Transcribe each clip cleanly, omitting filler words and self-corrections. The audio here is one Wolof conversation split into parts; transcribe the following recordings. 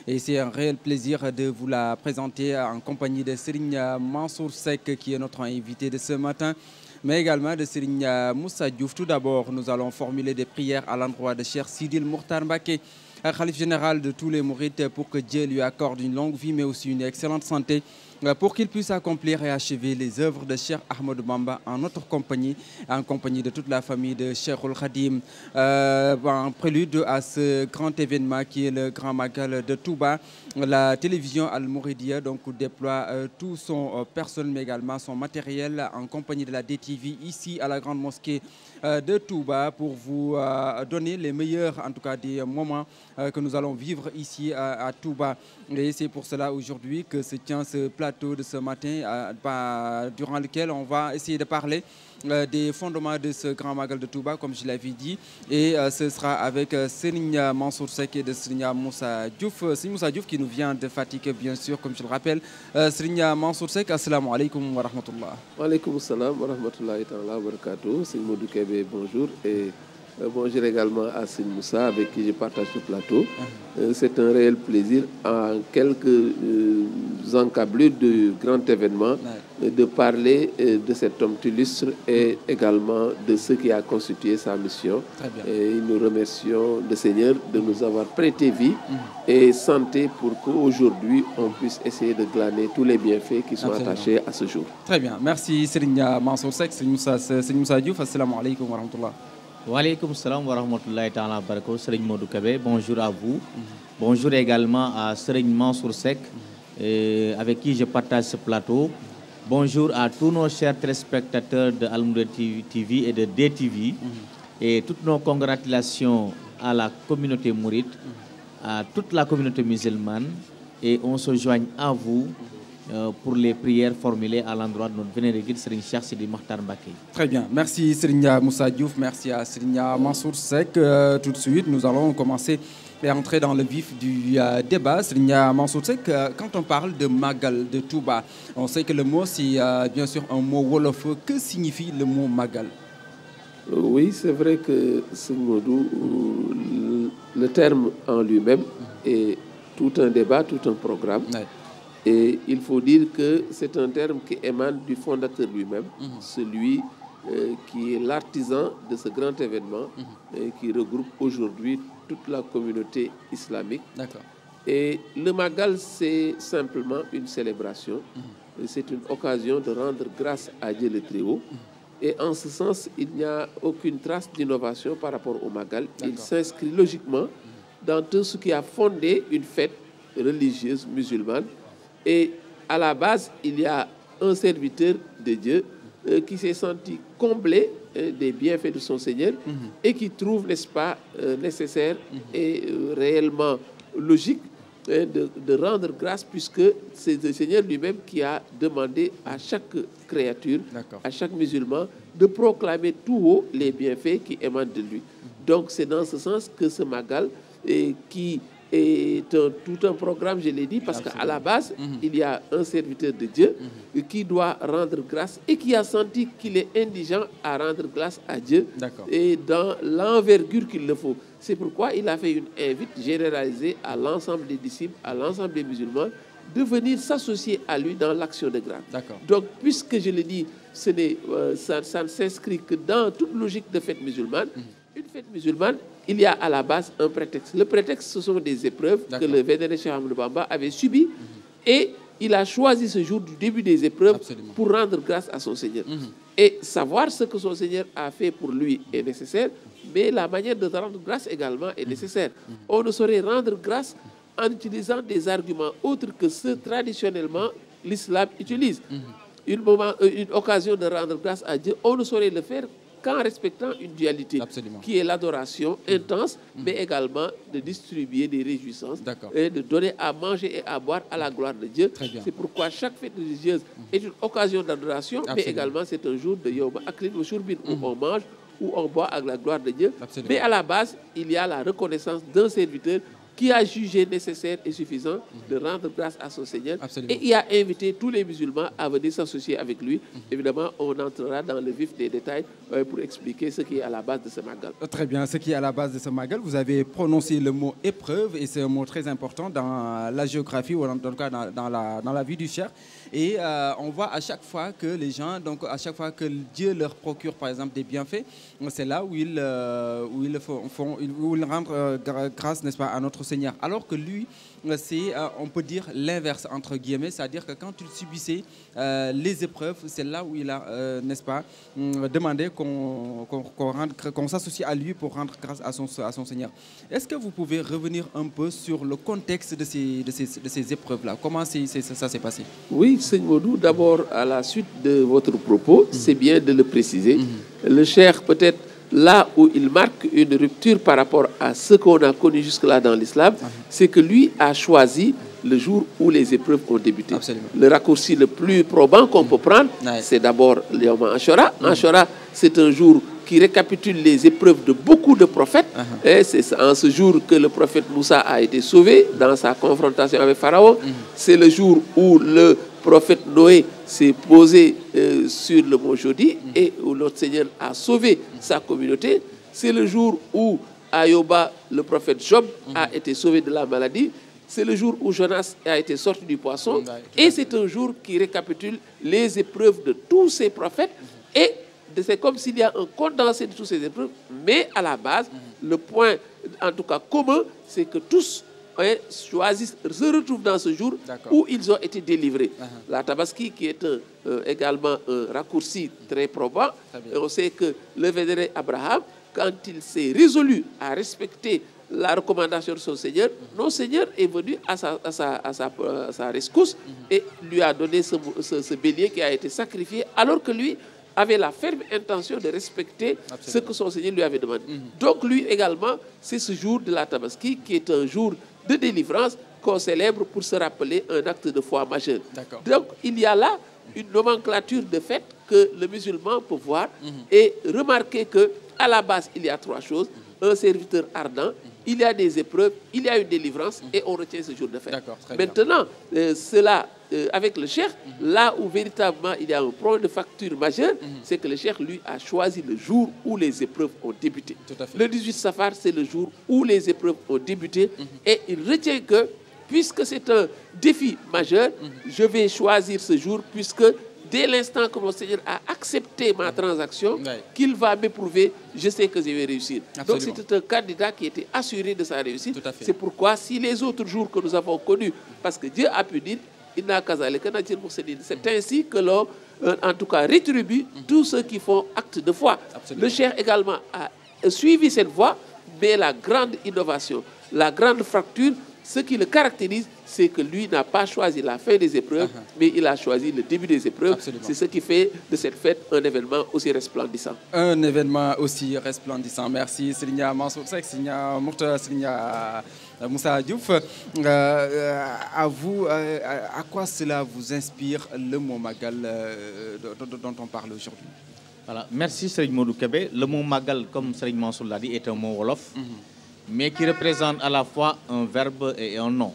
Et c'est un réel plaisir de vous la présenter en compagnie de Serigne Mansour Seck qui est notre invité de ce matin, mais également de Serigne Moussa Diouf. Tout d'abord, nous allons formuler des prières à l'endroit de Cheikh Sidil Mokhtar Mbacké, Khalife général de tous les mourides, pour que Dieu lui accorde une longue vie mais aussi une excellente santé, pour qu'il puisse accomplir et achever les œuvres de Cheikh Ahmadou Bamba en notre compagnie, en compagnie de toute la famille de Cheikhoul Khadim. En prélude à ce grand événement qui est le Grand Magal de Touba, la télévision Al-Mouridiyyah donc déploie tout son personnel mais également son matériel en compagnie de la DTV ici à la grande mosquée de Touba pour vous donner les meilleurs en tout cas des moments que nous allons vivre ici à Touba. Et c'est pour cela aujourd'hui que se tient ce plateau de ce matin durant lequel on va essayer de parler des fondements de ce Grand Magal de Touba, comme je l'avais dit. Et ce sera avec Serigne Mansour Seck et de Serigne Moussa Diouf. Serigne Moussa Diouf qui nous vient de Fatick, bien sûr, comme je le rappelle. Serigne Mansour Seck, assalamu alaikum wa rahmatullah. Wa alaikum salam wa rahmatullahi ta'ala wa barakatuh. Serigne Modou Kébé, bonjour. Et bonjour également à Serigne Moussa avec qui je partage ce plateau. C'est un réel plaisir en quelques encablures de grands événements de parler de cet homme illustre et également de ce qui a constitué sa mission. Et nous remercions le Seigneur de nous avoir prêté vie et santé pour qu'aujourd'hui on puisse essayer de glaner tous les bienfaits qui sont attachés à ce jour. Très bien, merci Serigne Mansour Seck. Serigne Moussa Diouf, assalamu alaikum wa rahmatullah. Wa alaikum salam wa rahmatullahi ta'ala wa barakatuh. Serigne Modou Kébé, bonjour à vous. Bonjour également à Serigne Mansour Seck, avec qui je partage ce plateau. Bonjour à tous nos chers téléspectateurs de Al-Mouridiyyah TV et de DTV. Et toutes nos congratulations à la communauté mouride, à toute la communauté musulmane. Et on se joigne à vous pour les prières formulées à l'endroit de notre vénéré guide Serigne Cheikh Sidil Mokhtar Mbacké. Très bien, merci Serigne Moussa Diouf, merci à Serigne Mansour Seck. Tout de suite, nous allons commencer et entrer dans le vif du débat. Serigne Mansour Seck, quand on parle de Magal de Touba, on sait que le mot c'est bien sûr un mot wolof. Que signifie le mot Magal? Oui, c'est vrai que Serigne Modou, le terme en lui-même est tout un débat, tout un programme. Et il faut dire que c'est un terme qui émane du fondateur lui-même, celui qui est l'artisan de ce grand événement et qui regroupe aujourd'hui toute la communauté islamique. Et le Magal, c'est simplement une célébration. C'est une occasion de rendre grâce à Dieu le Très-Haut. Et en ce sens, il n'y a aucune trace d'innovation par rapport au Magal. Il s'inscrit logiquement dans tout ce qui a fondé une fête religieuse musulmane. Et à la base, il y a un serviteur de Dieu qui s'est senti comblé des bienfaits de son Seigneur et qui trouve, n'est-ce pas, nécessaire et réellement logique de rendre grâce, puisque c'est le Seigneur lui-même qui a demandé à chaque créature, à chaque musulman, de proclamer tout haut les bienfaits qui émanent de lui. Donc c'est dans ce sens que ce Magal qui est tout un programme, je l'ai dit, parce qu'à la base, il y a un serviteur de Dieu qui doit rendre grâce et qui a senti qu'il est indigent à rendre grâce à Dieu et dans l'envergure qu'il le faut. C'est pourquoi il a fait une invite généralisée à l'ensemble des disciples, à l'ensemble des musulmans, de venir s'associer à lui dans l'action de grâce. Donc, puisque je l'ai dit, ça ne s'inscrit que dans toute logique de fête musulmane. Une fête musulmane, il y a à la base un prétexte. Le prétexte, ce sont des épreuves que le vénéré Cheikh Ahmadou Bamba avait subies. Et il a choisi ce jour du début des épreuves pour rendre grâce à son Seigneur. Et savoir ce que son Seigneur a fait pour lui est nécessaire, mais la manière de rendre grâce également est nécessaire. On ne saurait rendre grâce en utilisant des arguments autres que ceux traditionnellement l'islam utilise. Une occasion de rendre grâce à Dieu, on ne saurait le faire qu'en respectant une dualité qui est l'adoration intense, mais également de distribuer des réjouissances et de donner à manger et à boire à la gloire de Dieu. C'est pourquoi chaque fête religieuse est une occasion d'adoration, mais également c'est un jour de Yom Aklin ou Shourbin, où on mange, où on boit à la gloire de Dieu. Mais à la base, il y a la reconnaissance d'un serviteur qui a jugé nécessaire et suffisant de rendre grâce à son Seigneur. Absolument. Et il a invité tous les musulmans à venir s'associer avec lui. Évidemment, on entrera dans le vif des détails pour expliquer ce qui est à la base de ce Magal. Très bien, ce qui est à la base de ce Magal, vous avez prononcé le mot épreuve et c'est un mot très important dans la géographie ou en tout cas dans la vie du Cheikh. Et on voit à chaque fois que les gens, donc à chaque fois que Dieu leur procure par exemple des bienfaits, c'est là où ils rendent grâce, n'est-ce pas, à notre Seigneur. Alors que lui, c'est, on peut dire, l'inverse, entre guillemets, c'est-à-dire que quand il subissait les épreuves, c'est là où il a, n'est-ce pas, demandé qu'on s'associe à lui pour rendre grâce à son Seigneur. Est-ce que vous pouvez revenir un peu sur le contexte de ces épreuves-là? Comment ça s'est passé? Oui, Seigneur Modou, d'abord, à la suite de votre propos, c'est bien de le préciser. Le Cheikh, peut-être, là où il marque une rupture par rapport à ce qu'on a connu jusque-là dans l'islam, c'est que lui a choisi le jour où les épreuves ont débuté. Absolument. Le raccourci le plus probant qu'on peut prendre, c'est d'abord le Yom Ashura. Ashura, c'est un jour qui récapitule les épreuves de beaucoup de prophètes. Et c'est en ce jour que le prophète Moussa a été sauvé dans sa confrontation avec Pharaon. C'est le jour où le prophète Noé s'est posé sur le mont Jodi et où notre Seigneur a sauvé sa communauté. C'est le jour où Ayoba, le prophète Job, a été sauvé de la maladie. C'est le jour où Jonas a été sorti du poisson. Et c'est un jour qui récapitule les épreuves de tous ces prophètes. Et c'est comme s'il y a un condensé de toutes ces épreuves. Mais à la base, le point, en tout cas commun, c'est que tous choisissent, se retrouvent dans ce jour où ils ont été délivrés. La Tabaski, qui est également un raccourci très probant, et on sait que le vénéré Abraham, quand il s'est résolu à respecter la recommandation de son Seigneur, notre Seigneur est venu à sa rescousse et lui a donné ce bélier qui a été sacrifié, alors que lui avait la ferme intention de respecter ce que son Seigneur lui avait demandé. Donc lui également, c'est ce jour de la Tabaski qui est un jour de délivrance qu'on célèbre pour se rappeler un acte de foi majeur. Donc il y a là une nomenclature de fêtes que le musulman peut voir et remarquer que à la base il y a trois choses: un serviteur ardent, il y a des épreuves, il y a une délivrance et on retient ce jour de fête. Maintenant, cela avec le Cheikh, là où véritablement il y a un problème de facture majeure, c'est que le Cheikh, lui, a choisi le jour où les épreuves ont débuté. Le 18 Safar, c'est le jour où les épreuves ont débuté et il retient que, puisque c'est un défi majeur, je vais choisir ce jour puisque dès l'instant que mon Seigneur a accepté ma transaction, qu'il va m'éprouver, je sais que je vais réussir. Donc c'était un candidat qui était assuré de sa réussite. C'est pourquoi si les autres jours que nous avons connus, parce que Dieu a pu dire, c'est ainsi que l'on, en tout cas, rétribue tous ceux qui font acte de foi. Le Cheikh également a suivi cette voie, mais la grande innovation, la grande fracture, ce qui le caractérise, c'est que lui n'a pas choisi la fin des épreuves, mais il a choisi le début des épreuves. C'est ce qui fait de cette fête un événement aussi resplendissant. Un événement aussi resplendissant. Merci Serigne Mansour Seck, Serigne Mourtada, Serigne Moussa Diouf. À vous, à quoi cela vous inspire le mot Magal dont on parle aujourd'hui? Voilà. Merci Serigne Modou Kébé. Le mot Magal, comme Serigne Mansour l'a dit, est un mot wolof, mais qui représente à la fois un verbe et un nom.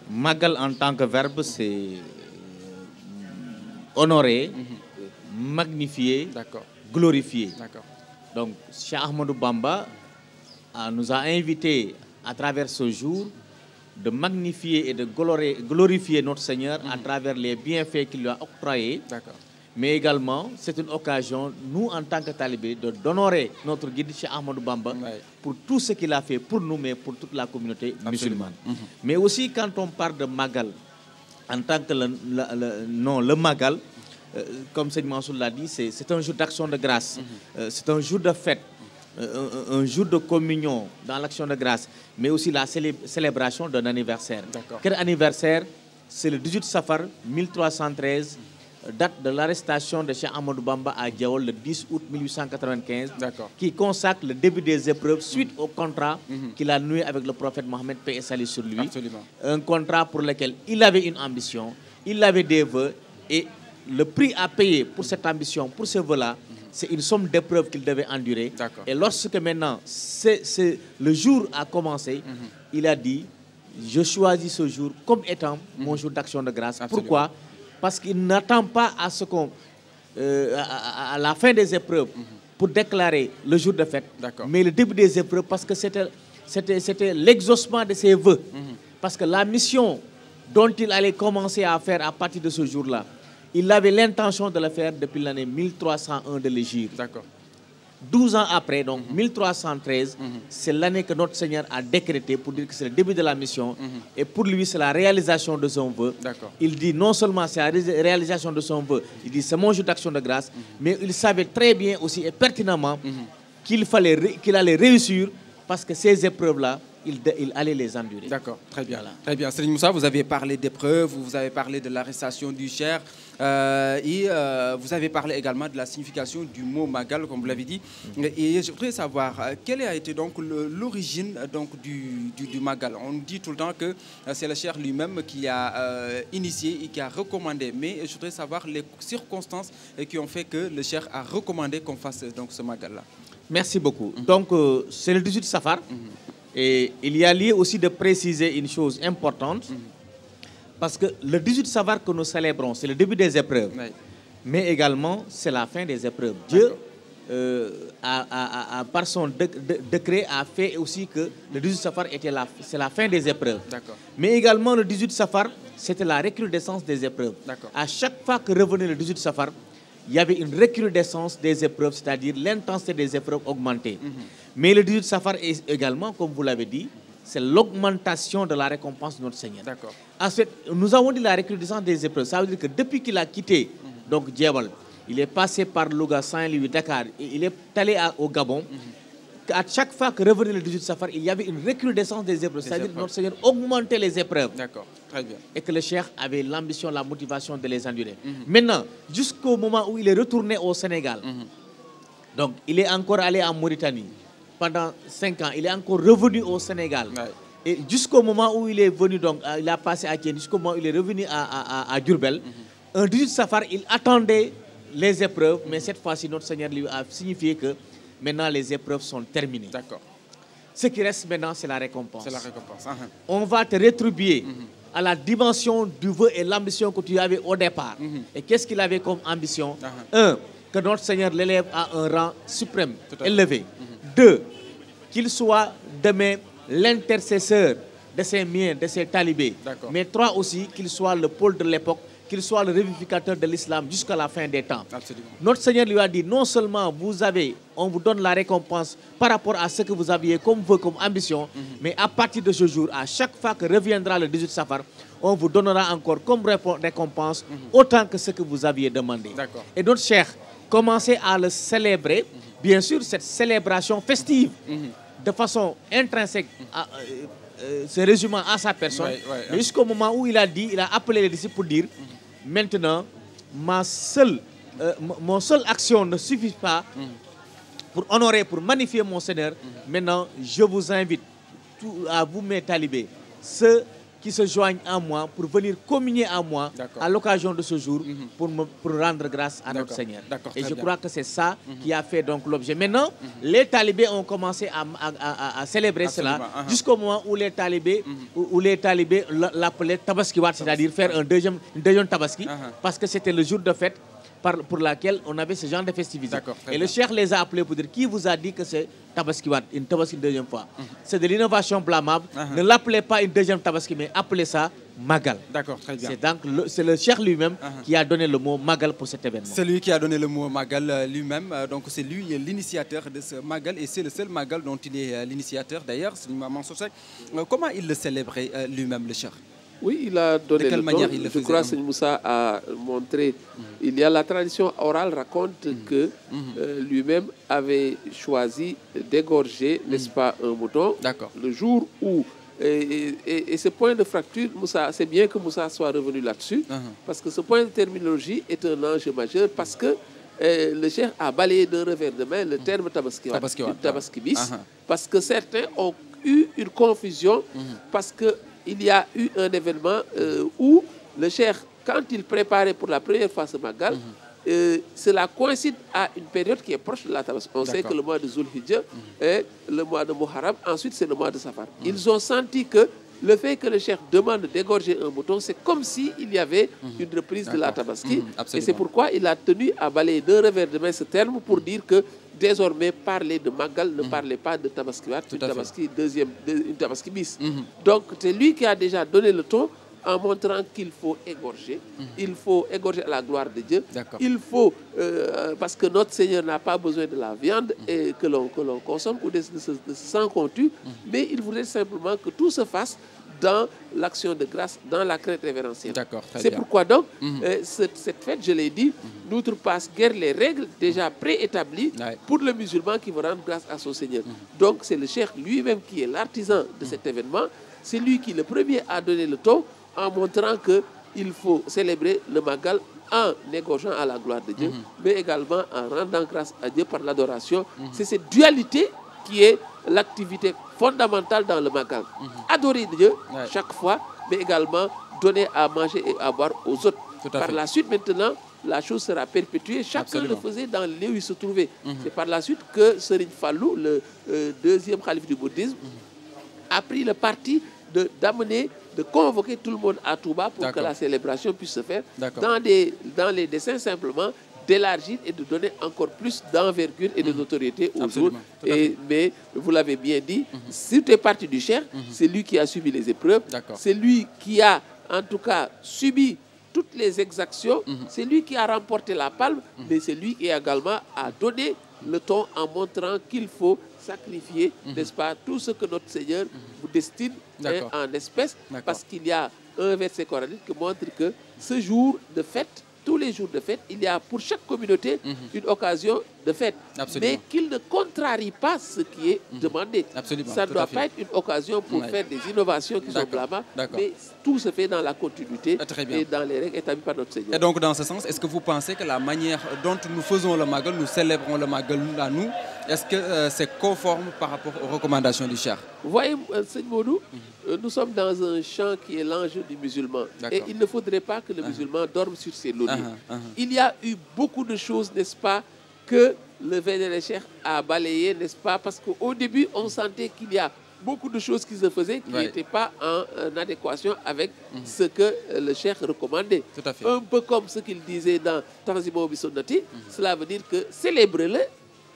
Magal en tant que verbe, c'est honorer, magnifier, glorifier. Donc, Cheikh Ahmadou Bamba nous a invités à travers ce jour de magnifier et de glorifier notre Seigneur à travers les bienfaits qu'il lui a octroyés. Mais également, c'est une occasion, nous en tant que talibés, d'honorer notre guide Cheikh Ahmadou Bamba pour tout ce qu'il a fait pour nous, mais pour toute la communauté musulmane. Mais aussi, quand on parle de Magal, en tant que le Magal, comme Seigneur Mansour l'a dit, c'est un jour d'action de grâce, c'est un jour de fête, un jour de communion dans l'action de grâce, mais aussi la célébration d'un anniversaire. Quel anniversaire? C'est le 18 Safar 1313, date de l'arrestation de Cheikh Ahmadou Bamba à Diaol le 10 août 1895, qui consacre le début des épreuves suite au contrat qu'il a noué avec le prophète Mohammed, paix et salut sur lui. Un contrat pour lequel il avait une ambition, il avait des vœux, et le prix à payer pour cette ambition, pour ce vœu-là, c'est une somme d'épreuves qu'il devait endurer. Et lorsque maintenant le jour a commencé, il a dit, je choisis ce jour comme étant mon jour d'action de grâce. Absolument. Pourquoi? Parce qu'il n'attend pas à ce qu'on, à la fin des épreuves pour déclarer le jour de fête, mais le début des épreuves, parce que c'était l'exaucement de ses vœux. Parce que la mission dont il allait commencer à faire à partir de ce jour-là, il avait l'intention de le faire depuis l'année 1301 de l'Hégire. 12 ans après, donc 1313, c'est l'année que notre Seigneur a décrété pour dire que c'est le début de la mission. Et pour lui, c'est la réalisation de son vœu. Il dit non seulement c'est la réalisation de son vœu, il dit c'est mon jour d'action de grâce, mais il savait très bien aussi et pertinemment qu'il allait réussir parce que ces épreuves-là, il allait les endurer. D'accord, très bien. Voilà. Très bien. Serigne Moussa, vous avez parlé d'épreuves, vous avez parlé de l'arrestation du Cheikh et vous avez parlé également de la signification du mot Magal, comme vous l'avez dit. Et je voudrais savoir quelle a été donc l'origine du Magal. On dit tout le temps que c'est le Cheikh lui-même qui a initié et qui a recommandé. Mais je voudrais savoir les circonstances qui ont fait que le Cheikh a recommandé qu'on fasse donc ce Magal-là. Merci beaucoup. Donc, c'est le 18 Safar. Et il y a lieu aussi de préciser une chose importante, parce que le 18 Safar que nous célébrons, c'est le début des épreuves, mais également c'est la fin des épreuves. Dieu, par son décret, a fait aussi que le 18 Safar c'est la fin des épreuves. Mais également le 18 Safar, c'était la recrudescence des épreuves. À chaque fois que revenait le 18 Safar, il y avait une recrudescence des épreuves, c'est-à-dire l'intensité des épreuves augmentée. Mais le 18 Safar est également, comme vous l'avez dit, c'est l'augmentation de la récompense de notre Seigneur. Ensuite, nous avons dit la recrudescence des épreuves. Ça veut dire que depuis qu'il a quitté donc Djebel, il est passé par Louga, Saint-Louis, Dakar, et il est allé au Gabon. À chaque fois que revenait le 18 Safar, il y avait une recrudescence des épreuves. C'est-à-dire que notre Seigneur augmentait les épreuves. Très bien. Et que le Cheikh avait l'ambition, la motivation de les endurer. Maintenant, jusqu'au moment où il est retourné au Sénégal, donc il est encore allé en Mauritanie pendant 5 ans, il est encore revenu au Sénégal. Et jusqu'au moment où il est venu, donc il a passé à Kien, jusqu'au moment où il est revenu à Diourbel, un 18 Safar, il attendait les épreuves, mais cette fois-ci, notre Seigneur lui a signifié que maintenant les épreuves sont terminées. Ce qui reste maintenant, c'est la récompense. C'est la récompense. On va te rétribuer à la dimension du vœu et l'ambition que tu avais au départ. Et qu'est-ce qu'il avait comme ambition? Un, que notre Seigneur l'élève à un rang suprême, élevé. Deux, qu'il soit demain l'intercesseur de ses miens, de ses talibés. Mais trois aussi, qu'il soit le pôle de l'époque, qu'il soit le revivificateur de l'islam jusqu'à la fin des temps. Notre Seigneur lui a dit, non seulement on vous donne la récompense par rapport à ce que vous aviez comme vœu, comme ambition, mais à partir de ce jour, à chaque fois que reviendra le 18 Safar, on vous donnera encore comme récompense autant que ce que vous aviez demandé. Et notre Cheikh commençait à le célébrer, bien sûr, cette célébration festive, de façon intrinsèque, se résumant à sa personne, mais jusqu'au moment où il a appelé les disciples pour dire, maintenant, mon seule action ne suffit pas pour honorer, pour magnifier mon Seigneur. Maintenant, je vous invite à vous, mes talibés, ceux qui se joignent à moi pour venir communier à moi à l'occasion de ce jour pour rendre grâce à notre Seigneur. Et je crois que c'est ça qui a fait donc l'objet. Maintenant, les talibés ont commencé à célébrer cela jusqu'au moment où les talibés l'appelaient Tabaskiwat, c'est-à-dire faire une deuxième Tabaski, parce que c'était le jour de fête pour laquelle on avait ce genre de festivité. Et le Cheikh les a appelés pour dire, qui vous a dit que c'est Tabaskiwat, une Tabaski deuxième fois? C'est de l'innovation blâmable. Ne l'appelez pas une deuxième Tabaski, mais appelez ça Magal. Très bien. C'est le Cheikh lui-même qui a donné le mot Magal pour cet événement. C'est lui qui a donné le mot Magal lui-même. Donc c'est lui l'initiateur de ce Magal et c'est le seul Magal dont il est l'initiateur. D'ailleurs, Serigne Mansour Seck, comment il le célébrait lui-même, le Cheikh? Oui, il a donné le ton. Je crois que Serigne Moussa a montré. Il y a la tradition orale raconte que lui-même avait choisi d'égorger, n'est-ce pas, un mouton. Le jour où... Et ce point de fracture, c'est bien que Moussa soit revenu là-dessus, parce que ce point de terminologie est un enjeu majeur, parce que le Cheikh a balayé d'un revers de main le terme Tabaski bis, parce que certains ont eu une confusion, parce que il y a eu un événement où le Cheikh, quand il préparait pour la première fois ce Magal, cela coïncide à une période qui est proche de la Tabaski. On sait que le mois de Zulhijjah est le mois de Muharram, ensuite c'est le mois de Safar. Ils ont senti que le fait que le cheikh demande d'égorger un mouton, c'est comme s'il y avait une reprise de la Tabaski. Et c'est pourquoi il a tenu à balayer d'un revers de main ce terme pour dire que désormais, parler de Magal, ne parlez pas de Tabaskiwat, une Tabaski bis. Donc, c'est lui qui a déjà donné le ton en montrant qu'il faut égorger. Il faut égorger à la gloire de Dieu. Il faut, parce que notre Seigneur n'a pas besoin de la viande et que l'on consomme ou de ce sang qu'on tue, mais il voudrait simplement que tout se fasse dans l'action de grâce, dans la crainte révérentielle. C'est pourquoi donc, cette fête, je l'ai dit, n'outrepasse guère les règles déjà préétablies pour le musulman qui va rendre grâce à son Seigneur. Donc c'est le cheikh lui-même qui est l'artisan de cet événement. C'est lui qui le premier a donné le ton en montrant qu'il faut célébrer le Magal en égorgeant à la gloire de Dieu, mais également en rendant grâce à Dieu par l'adoration. C'est cette dualité qui est l'activité fondamentale dans le Magal. Adorer Dieu chaque fois, mais également donner à manger et à boire aux autres. Par la suite, maintenant, la chose sera perpétuée. Chacun le faisait dans le lieu où il se trouvait. C'est par la suite que Serigne Fallou, le deuxième calife du bouddhisme, a pris le parti d'amener, de convoquer tout le monde à Touba pour que la célébration puisse se faire dans les dessins simplement d'élargir et de donner encore plus d'envergure et de notoriété aux autres. Mais vous l'avez bien dit, si tu es parti du cheikh, c'est lui qui a subi les épreuves, c'est lui qui a en tout cas subi toutes les exactions, c'est lui qui a remporté la palme, mais c'est lui qui également a donné le ton en montrant qu'il faut sacrifier, n'est-ce pas, tout ce que notre Seigneur vous destine en espèces, parce qu'il y a un verset coranique qui montre que ce jour de fête, tous les jours de fête, il y a pour chaque communauté une occasion de fête, mais qu'il ne contrarie pas ce qui est demandé. Ça ne doit pas être une occasion pour faire des innovations qui sont blâmables, mais tout se fait dans la continuité et dans les règles établies par notre Seigneur. Et donc, dans ce sens, est-ce que vous pensez que la manière dont nous faisons le Magal, nous célébrons le Magal à nous, est-ce que c'est conforme par rapport aux recommandations du cheikh? Vous voyez, Seigneur Modou, nous sommes dans un champ qui est l'enjeu du musulman. Et il ne faudrait pas que le musulman dorme sur ses lauriers. Il y a eu beaucoup de choses, n'est-ce pas, que le vénéré cheikh a balayé, n'est-ce pas, parce qu'au début, on sentait qu'il y a beaucoup de choses qui se faisaient qui n'étaient pas en adéquation avec ce que le cheikh recommandait. Un peu comme ce qu'il disait dans Tanzimo Bisonnati, cela veut dire que célébrez-le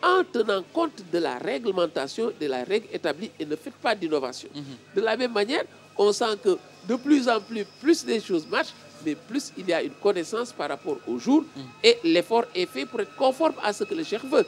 en tenant compte de la réglementation, de la règle établie et ne faites pas d'innovation. De la même manière, on sent que de plus en plus les choses marchent, mais plus il y a une connaissance par rapport au jour et l'effort est fait pour être conforme à ce que le cheikh veut.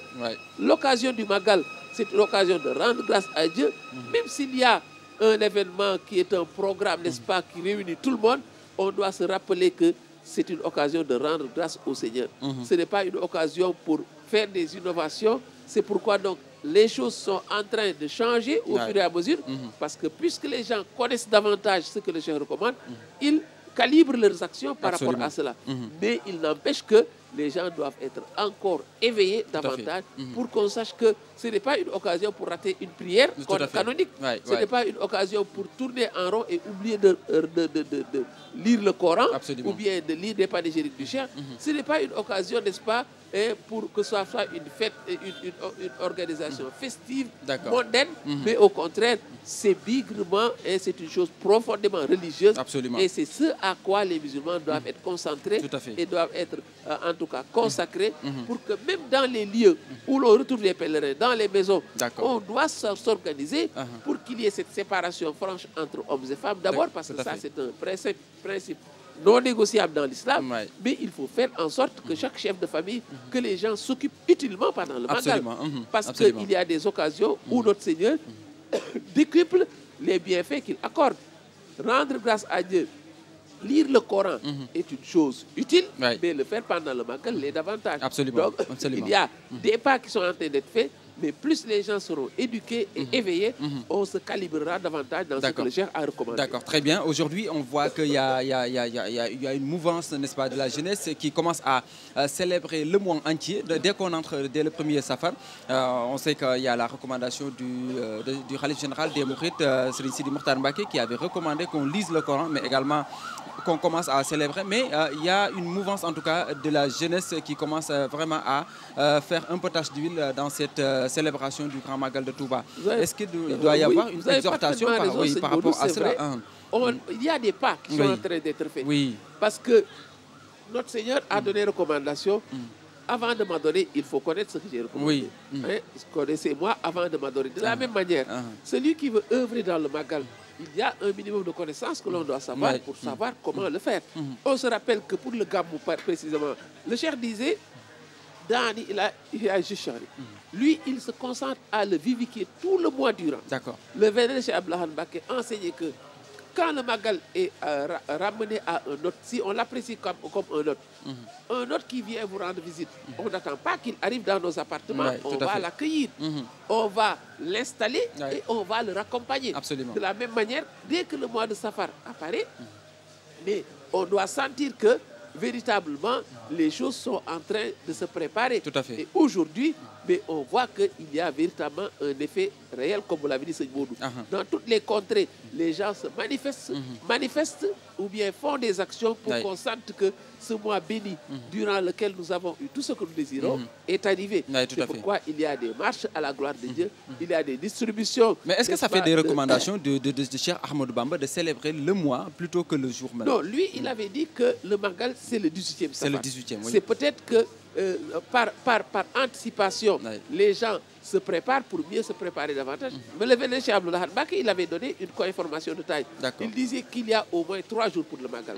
L'occasion du Magal, c'est une occasion de rendre grâce à Dieu, même s'il y a un événement qui est un programme, n'est-ce pas, qui réunit tout le monde, on doit se rappeler que c'est une occasion de rendre grâce au Seigneur. Ce n'est pas une occasion pour faire des innovations. C'est pourquoi donc les choses sont en train de changer au fur et à mesure, parce que puisque les gens connaissent davantage ce que le cheikh recommande, ils calibrent leurs actions par rapport à cela. Mais il n'empêche que les gens doivent être encore éveillés davantage pour qu'on sache que ce n'est pas une occasion pour rater une prière canonique. Ce n'est pas une occasion pour tourner en rond et oublier de lire le Coran ou bien de lire des panégyriques du cheikh. Ce n'est pas une occasion, n'est-ce pas, pour que ce soit une fête, une organisation festive, mondaine, mais au contraire, c'est bigrement et c'est une chose profondément religieuse. Et c'est ce à quoi les musulmans doivent être concentrés et doivent être en tout cas consacrés pour que même dans les lieux où l'on retrouve les pèlerins, dans les maisons, on doit s'organiser pour qu'il y ait cette séparation franche entre hommes et femmes. D'abord parce que ça c'est un principe non négociable dans l'islam, mais il faut faire en sorte que chaque chef de famille, que les gens s'occupent utilement pendant le Magal. Parce qu'il y a des occasions où notre Seigneur décuple les bienfaits qu'il accorde. Rendre grâce à Dieu, lire le Coran est une chose utile, mais le faire pendant le Magal l'est davantage. Donc, il y a des pas qui sont en train d'être faits, mais plus les gens seront éduqués et éveillés, on se calibrera davantage dans ce que le Cheikh a recommandé. D'accord, très bien. Aujourd'hui, on voit qu'il y a une mouvance, n'est-ce pas, de la jeunesse qui commence à célébrer le mois entier. Dès qu'on entre, dès le premier Safar, on sait qu'il y a la recommandation du Khalif général des Mourides, Serigne Sidi Mokhtar Mbacké, qui avait recommandé qu'on lise le Coran, mais également qu'on commence à célébrer. Mais il y a une mouvance, en tout cas, de la jeunesse qui commence vraiment à faire un peu tache d'huile dans cette célébration du Grand Magal de Touba. Est-ce qu'il doit y avoir une exhortation par rapport à cela? Il y a des pas qui sont en train d'être faits. Oui. Parce que notre Seigneur a donné recommandation. Avant de m'adorer, il faut connaître ce que j'ai recommandé. Connaissez-moi avant de m'adorer. De la même manière, celui qui veut œuvrer dans le Magal, il y a un minimum de connaissances que l'on doit savoir pour savoir comment le faire. On se rappelle que pour le Gamou, précisément, le Cheikh disait, Dani, il a juste lui, il se concentre à le vivifier tout le mois durant. D'accord. Le vénéré Cheikh Abdallah Mbacké enseignait que quand le Magal est ramené à un hôte, si on l'apprécie comme un hôte, un hôte qui vient vous rendre visite, on n'attend pas qu'il arrive dans nos appartements, on va l'accueillir, on va l'installer et on va le raccompagner. Absolument. De la même manière, dès que le mois de Safar apparaît, mais on doit sentir que véritablement, les choses sont en train de se préparer. Tout à fait. Et aujourd'hui, mais on voit qu'il y a véritablement un effet réel, comme vous l'avez dit, Seigneur Modou. Dans toutes les contrées, les gens se manifestent ou bien font des actions pour qu'on sente que ce mois béni, durant lequel nous avons eu tout ce que nous désirons, est arrivé. C'est pourquoi il y a des marches à la gloire de Dieu, il y a des distributions. Mais est-ce que ça fait des recommandations de Cheikh Ahmadou Bamba de célébrer le mois plutôt que le jour même? Non, lui, il avait dit que le Magal, c'est le 18e Safar. C'est le 18e, oui. C'est peut-être que par anticipation, les gens se préparent pour mieux se préparer davantage. Mais le vénéré Cheikh Abdallah Mbacké, il avait donné une information de taille. Il disait qu'il y a au moins 3 jours pour le Magal.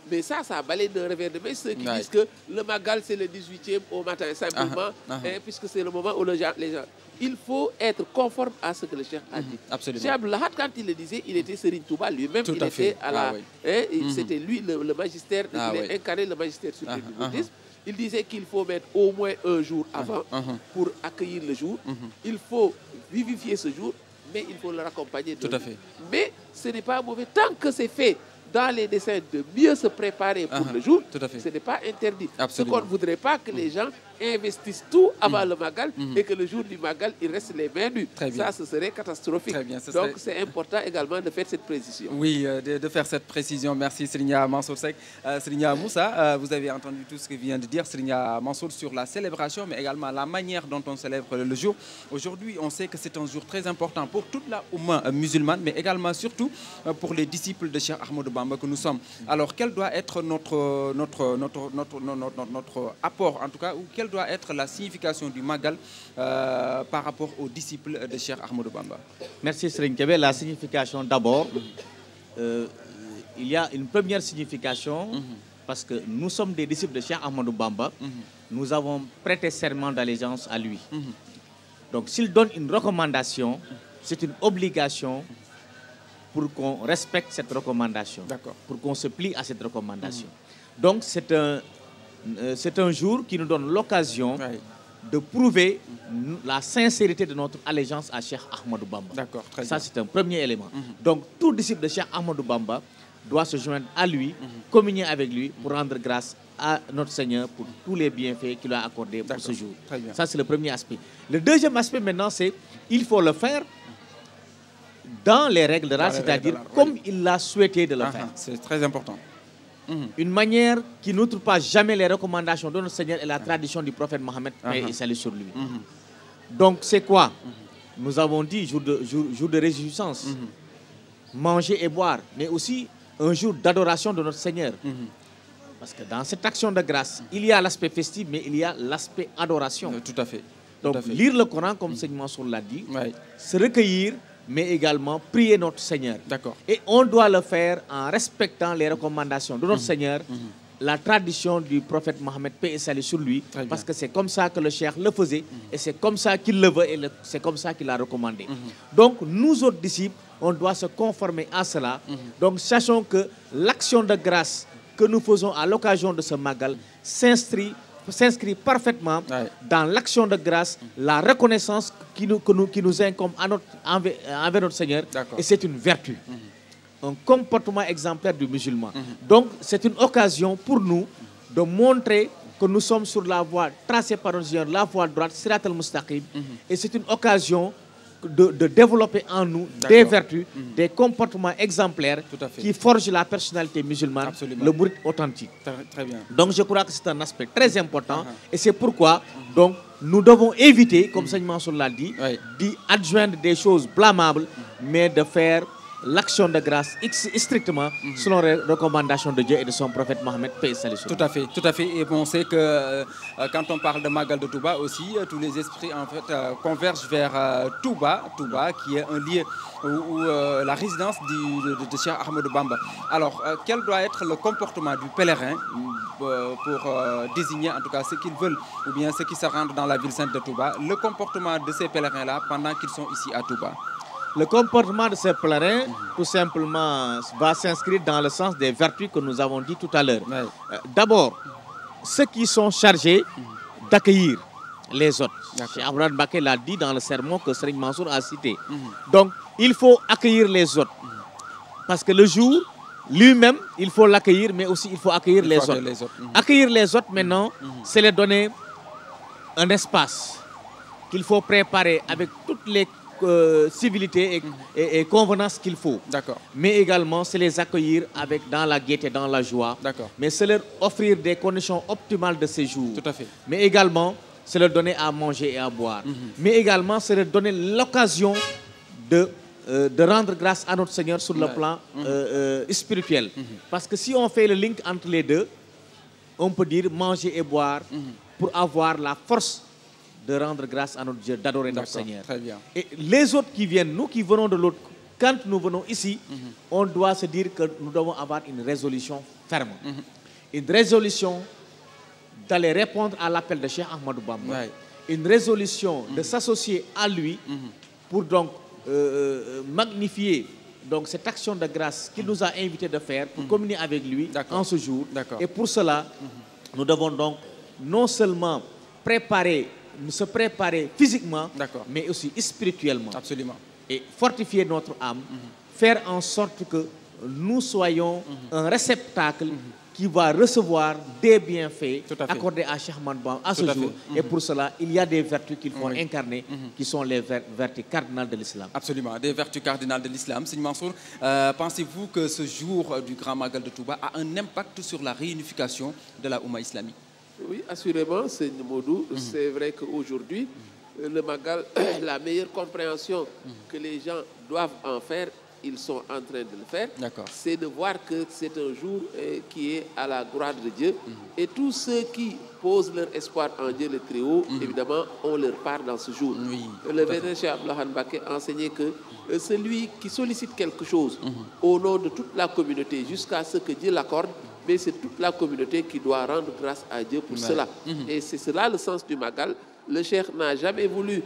Mais ça balaye d'un revers de main ceux qui disent que le Magal, c'est le 18e au matin, simplement, puisque c'est le moment où les gens... Il faut être conforme à ce que le Cheikh a dit. Cheikh Abdallah, quand il le disait, il était Serigne Touba lui-même, il était à la... C'était lui le magistère, il a incarné le magistère suprême du bouddhisme. Il disait qu'il faut mettre au moins un jour avant pour accueillir le jour. Il faut vivifier ce jour, mais il faut le raccompagner. Tout à fait. Mais ce n'est pas mauvais. Tant que c'est fait dans les desseins de mieux se préparer pour le jour, ce n'est pas interdit. Ce qu'on ne voudrait pas que les gens investissent tout avant le Magal et que le jour du Magal, il reste les mains nues. Ça, ce serait catastrophique. Donc, c'est important également de faire cette précision. Oui, de faire cette précision. Merci, Serigne Mansour Seck. Serigne Moussa, vous avez entendu tout ce que vient de dire Serigne Mansour sur la célébration, mais également la manière dont on célèbre le jour. Aujourd'hui, on sait que c'est un jour très important pour toute la Oumma musulmane, mais également, surtout, pour les disciples de Cheikh Ahmadou Bamba que nous sommes. Alors, quel doit être notre apport, en tout cas, ou quelle doit être la signification du Magal par rapport aux disciples de Cheikh Ahmadou Bamba? Merci Serigne Kébé. La signification d'abord, il y a une première signification parce que nous sommes des disciples de Cheikh Ahmadou Bamba. Nous avons prêté serment d'allégeance à lui. Donc s'il donne une recommandation, c'est une obligation pour qu'on respecte cette recommandation, pour qu'on se plie à cette recommandation. Donc c'est un jour qui nous donne l'occasion de prouver la sincérité de notre allégeance à Cheikh Ahmadou Bamba. Ça, c'est un premier élément. Donc, tout disciple de Cheikh Ahmadou Bamba doit se joindre à lui, communier avec lui pour rendre grâce à notre Seigneur pour tous les bienfaits qu'il a accordés pour ce jour. Ça, c'est le premier aspect. Le deuxième aspect, maintenant, c'est il faut le faire dans les règles de l'art, c'est-à-dire comme il l'a souhaité de le faire. C'est très important. Une manière qui n'outrepasse jamais les recommandations de notre Seigneur et la tradition du prophète Mohammed, paix et salut sur lui. Donc c'est quoi? Nous avons dit jour de réjouissance, manger et boire, mais aussi un jour d'adoration de notre Seigneur. Parce que dans cette action de grâce, il y a l'aspect festif, mais il y a l'aspect adoration. Tout à fait. Donc lire le Coran, comme Seigneur Mansour l'a dit, se recueillir, mais également prier notre Seigneur. Et on doit le faire en respectant les recommandations de notre Seigneur, la tradition du prophète Mohammed, paix et salut sur lui, parce que c'est comme ça que le Cheikh le faisait, et c'est comme ça qu'il le veut, et c'est comme ça qu'il a recommandé. Donc, nous autres disciples, on doit se conformer à cela. Donc, sachons que l'action de grâce que nous faisons à l'occasion de ce Magal s'inscrit s'inscrit parfaitement dans l'action de grâce, la reconnaissance qui nous incombe envers notre Seigneur. Et c'est une vertu, un comportement exemplaire du musulman. Donc, c'est une occasion pour nous de montrer que nous sommes sur la voie tracée par notre Seigneur, la voie droite, Sirat al-Mustaqim. Et c'est une occasion de développer en nous des vertus, des comportements exemplaires qui forgent la personnalité musulmane, le mouride authentique. Très bien. Donc je crois que c'est un aspect très important et c'est pourquoi donc, nous devons éviter, comme Seigneur Mansour l'a dit, d'y adjoindre des choses blâmables, mais de faire l'action de grâce strictement selon les recommandations de Dieu et de son prophète Mohammed, paix et salut. Tout à fait, tout à fait. Et on sait que quand on parle de Magal de Touba aussi, tous les esprits en fait convergent vers Touba, qui est un lieu où la résidence de Cheikh Ahmadou Bamba. Alors, quel doit être le comportement du pèlerin pour désigner en tout cas ce qu'ils veulent ou bien ceux qui se rendent dans la ville sainte de Touba, le comportement de ces pèlerins-là pendant qu'ils sont ici à Touba? Le comportement de ces pèlerins, tout simplement, va s'inscrire dans le sens des vertus que nous avons dit tout à l'heure. D'abord, ceux qui sont chargés d'accueillir les autres. Cheikh Abdourahmane Mbacké l'a dit dans le sermon que Serigne Mansour a cité. Donc, il faut accueillir les autres. Parce que le jour, lui-même, il faut l'accueillir, mais aussi il faut accueillir les autres. Accueillir les autres, maintenant, c'est leur donner un espace qu'il faut préparer avec toutes les civilité et convenance qu'il faut. Mais également, c'est les accueillir dans la gaieté, dans la joie. Mais c'est leur offrir des conditions optimales de séjour. Tout à fait. Mais également, c'est leur donner à manger et à boire. Mais également, c'est leur donner l'occasion de rendre grâce à notre Seigneur sur le plan spirituel. Parce que si on fait le link entre les deux, on peut dire manger et boire pour avoir la force de rendre grâce à notre Dieu, d'adorer notre Seigneur. Très bien. Et les autres qui viennent, nous qui venons de l'autre, quand nous venons ici, on doit se dire que nous devons avoir une résolution ferme. Une résolution d'aller répondre à l'appel de Cheikh Ahmadou Bamba. Une résolution de s'associer à lui pour donc magnifier donc, cette action de grâce qu'il nous a invité de faire pour communier avec lui en ce jour. Et pour cela, nous devons donc non seulement se préparer physiquement, mais aussi spirituellement. Absolument. Et fortifier notre âme, faire en sorte que nous soyons un réceptacle qui va recevoir des bienfaits accordés à Cheikh Ahmadou Bamba à ce jour. Et pour cela, il y a des vertus qu'il faut incarner, qui sont les vertus cardinales de l'islam. Absolument, des vertus cardinales de l'islam. Seigneur Mansour, pensez-vous que ce jour du Grand Magal de Touba a un impact sur la réunification de la Oumma islamique? Oui, assurément, Seigneur Modou. C'est vrai qu'aujourd'hui, le Magal, la meilleure compréhension que les gens doivent en faire, ils sont en train de le faire, c'est de voir que c'est un jour qui est à la gloire de Dieu. Et tous ceux qui posent leur espoir en Dieu le Très-Haut, évidemment, ont leur part dans ce jour. Le vénéré Cheikh Abdourahmane Mbacké enseignait que celui qui sollicite quelque chose au nom de toute la communauté jusqu'à ce que Dieu l'accorde, mais c'est toute la communauté qui doit rendre grâce à Dieu pour cela. Et c'est cela le sens du Magal. Le Cheikh n'a jamais voulu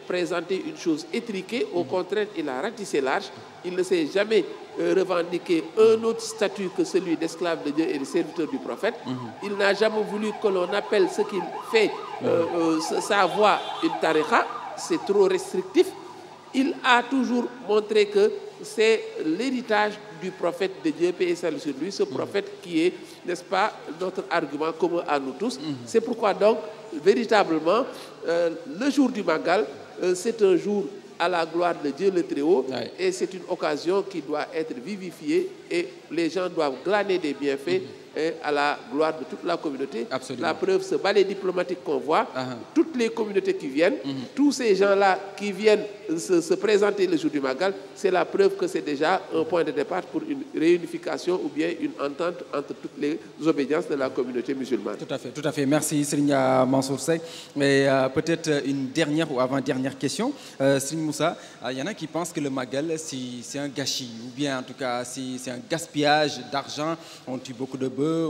présenter une chose étriquée. Au contraire, il a ratissé large. Il ne s'est jamais revendiqué un autre statut que celui d'esclave de Dieu et de serviteur du prophète. Il n'a jamais voulu que l'on appelle ce qu'il fait sa voie une tariqa. C'est trop restrictif. Il a toujours montré que c'est l'héritage du prophète de Dieu, paix et salut sur lui, ce prophète qui est, n'est-ce pas, notre argument commun à nous tous. C'est pourquoi donc, véritablement, le jour du Magal, c'est un jour à la gloire de Dieu le Très-Haut, et c'est une occasion qui doit être vivifiée, et les gens doivent glaner des bienfaits à la gloire de toute la communauté. La preuve, ce ballet diplomatique qu'on voit, toutes les communautés qui viennent, tous ces gens-là qui viennent se présenter le jour du Magal, c'est la preuve que c'est déjà un point de départ pour une réunification ou bien une entente entre toutes les obédiences de la communauté musulmane. Tout à fait. Merci Serigne Mansour Seck. Mais peut-être une dernière ou avant-dernière question. Serigne Moussa, il y en a qui pensent que le Magal, c'est un gâchis, ou bien en tout cas c'est un gaspillage d'argent. On tue beaucoup de bœufs,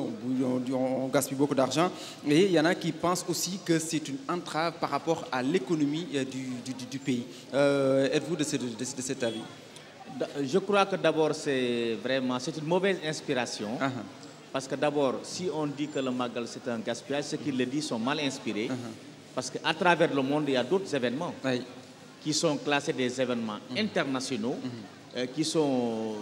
on gaspille beaucoup d'argent. Et il y en a qui pensent aussi que c'est une entrave par rapport à l'économie du pays. Êtes-vous de cet avis? Je crois que d'abord c'est une mauvaise inspiration. Parce que d'abord, si on dit que le Magal c'est un gaspillage, ceux qui le disent sont mal inspirés. Parce qu'à travers le monde, il y a d'autres événements qui sont classés des événements internationaux, qui sont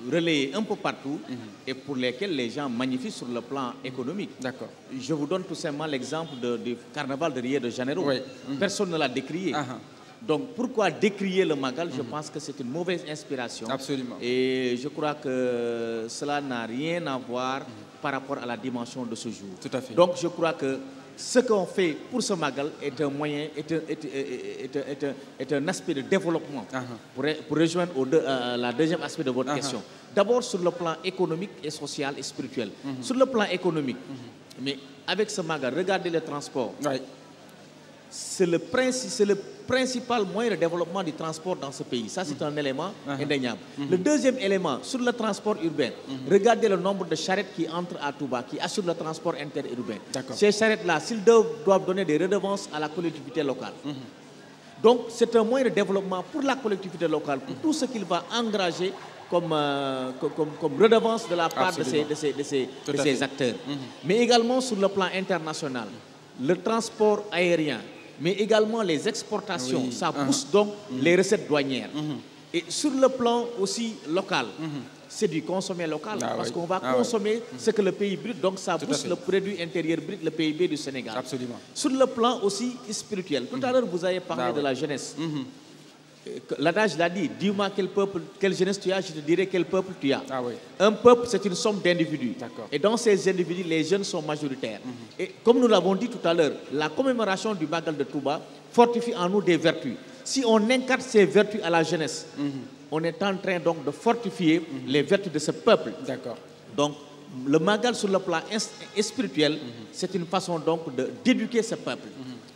relayés un peu partout et pour lesquels les gens magnifient sur le plan économique. D'accord. Je vous donne tout simplement l'exemple du carnaval de Rio de Janeiro. Personne ne l'a décrié. Donc pourquoi décrier le Magal? Je pense que c'est une mauvaise inspiration. Absolument. Et je crois que cela n'a rien à voir par rapport à la dimension de ce jour. Tout à fait. Donc je crois que ce qu'on fait pour ce Magal est un moyen, est un aspect de développement pour rejoindre la deuxième aspect de votre question. D'abord sur le plan économique et social et spirituel. Sur le plan économique, mais avec ce Magal, regardez le transport. C'est le principal moyen de développement du transport dans ce pays. Ça, c'est un élément indéniable. Le deuxième élément, sur le transport urbain, regardez le nombre de charrettes qui entrent à Touba, qui assurent le transport interurbain. Ces charrettes-là, s'ils doivent donner des redevances à la collectivité locale. Donc, c'est un moyen de développement pour la collectivité locale, pour tout ce qu'il va engager comme redevance de la part de ces acteurs. Mais également sur le plan international, le transport aérien, mais également les exportations, ça pousse donc les recettes douanières. Et sur le plan aussi local, c'est du consommer local, parce qu'on va consommer ce que le pays brut, donc ça pousse le produit intérieur brut, le PIB du Sénégal. Absolument. Sur le plan aussi spirituel, tout à l'heure vous avez parlé de la jeunesse. L'adage l'a dit, dis-moi quelle jeunesse tu as, je te dirai quel peuple tu as. Un peuple, c'est une somme d'individus. Et dans ces individus, les jeunes sont majoritaires. Et comme nous l'avons dit tout à l'heure, la commémoration du Magal de Touba fortifie en nous des vertus. Si on incarne ces vertus à la jeunesse, on est en train donc de fortifier les vertus de ce peuple. Donc, le Magal sur le plan spirituel, c'est une façon donc d'éduquer ce peuple.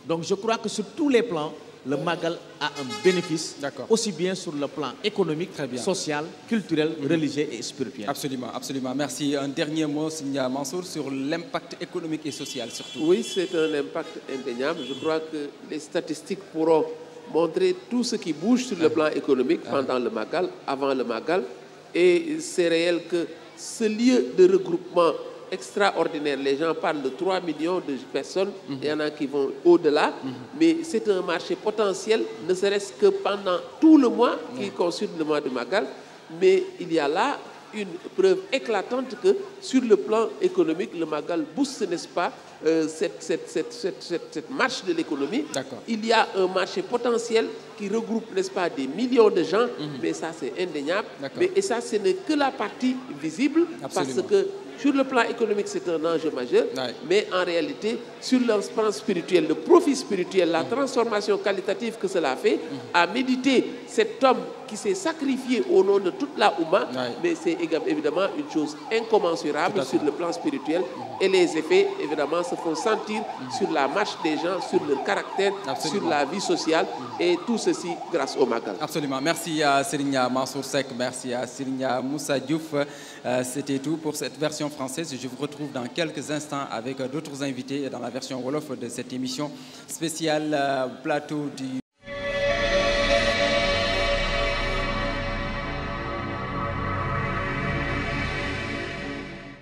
Donc, je crois que sur tous les plans, le Magal a un bénéfice, aussi bien sur le plan économique, social, culturel, religieux et spirituel. Absolument, absolument. Merci. Un dernier mot, Serigne Mansour, sur l'impact économique et social surtout. Oui, c'est un impact indéniable. Je crois que les statistiques pourront montrer tout ce qui bouge sur le plan économique pendant le Magal, avant le Magal. Et c'est réel que ce lieu de regroupement extraordinaire, les gens parlent de 3 millions de personnes, il y en a qui vont au-delà, mais c'est un marché potentiel, ne serait-ce que pendant tout le mois qui constitue le mois de Magal, mais il y a là une preuve éclatante que sur le plan économique, le Magal booste, n'est-ce pas, cette marche de l'économie. Il y a un marché potentiel qui regroupe, n'est-ce pas, des millions de gens, mais ça c'est indéniable. Et ça, ce n'est que la partie visible, parce que sur le plan économique, c'est un enjeu majeur, mais en réalité, sur le plan spirituel, le profit spirituel, la transformation qualitative que cela fait, à méditer cet homme qui s'est sacrifié au nom de toute la Oumma, mais c'est évidemment une chose incommensurable sur le plan spirituel, et les effets, évidemment, se font sentir sur la marche des gens, sur leur caractère, sur la vie sociale, et tout ceci grâce au Magal. Absolument. Merci à Serigne Mansour Seck, merci à Serigne Moussa Diouf. C'était tout pour cette version française. Je vous retrouve dans quelques instants avec d'autres invités dans la version Wolof de cette émission spéciale plateau du